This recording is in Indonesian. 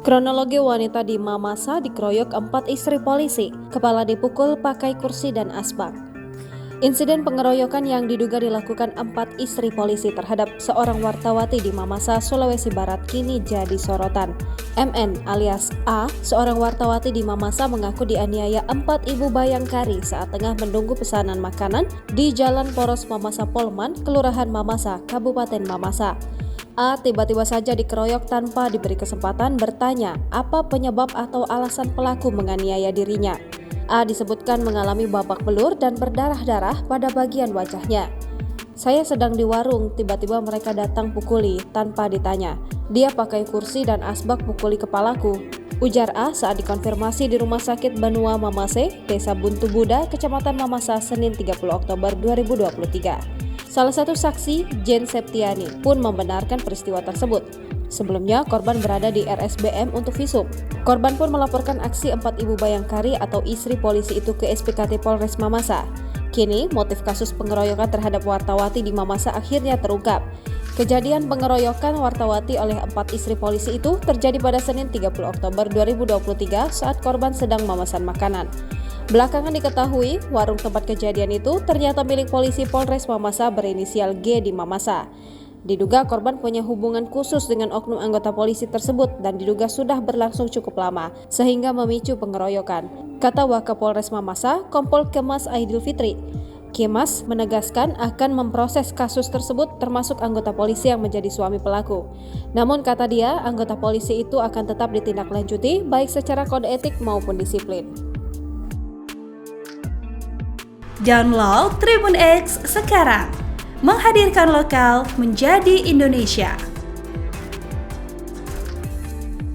Kronologi wanita di Mamasa dikeroyok 4 istri polisi, kepala dipukul pakai kursi dan asbak. Insiden pengeroyokan yang diduga dilakukan 4 istri polisi terhadap seorang wartawati di Mamasa, Sulawesi Barat kini jadi sorotan. MN alias A, seorang wartawati di Mamasa mengaku dianiaya 4 ibu bayangkari saat tengah menunggu pesanan makanan di Jalan Poros Mamasa Polman, Kelurahan Mamasa, Kabupaten Mamasa. A tiba-tiba saja dikeroyok tanpa diberi kesempatan bertanya apa penyebab atau alasan pelaku menganiaya dirinya. A disebutkan mengalami babak belur dan berdarah-darah pada bagian wajahnya. Saya sedang di warung, tiba-tiba mereka datang pukuli tanpa ditanya. Dia pakai kursi dan asbak pukuli kepalaku, ujar A saat dikonfirmasi di Rumah Sakit Banua Mamase, Desa Buntu Buda, Kecamatan Mamasa, Senin 30 Oktober 2023. Salah satu saksi, Jen Septiani, pun membenarkan peristiwa tersebut. Sebelumnya, korban berada di RSBM untuk visum. Korban pun melaporkan aksi 4 ibu bayangkari atau istri polisi itu ke SPKT Polres Mamasa. Kini, motif kasus pengeroyokan terhadap wartawati di Mamasa akhirnya terungkap. Kejadian pengeroyokan wartawati oleh 4 istri polisi itu terjadi pada Senin 30 Oktober 2023 saat korban sedang memesan makanan. Belakangan diketahui, warung tempat kejadian itu ternyata milik polisi Polres Mamasa berinisial G di Mamasa. Diduga korban punya hubungan khusus dengan oknum anggota polisi tersebut dan diduga sudah berlangsung cukup lama, sehingga memicu pengeroyokan, kata Wakapolres Mamasa, Kompol Kemas Aidil Fitri. Kemas menegaskan akan memproses kasus tersebut termasuk anggota polisi yang menjadi suami pelaku. Namun kata dia, anggota polisi itu akan tetap ditindaklanjuti baik secara kode etik maupun disiplin. Download Tribun X sekarang, menghadirkan lokal menjadi Indonesia.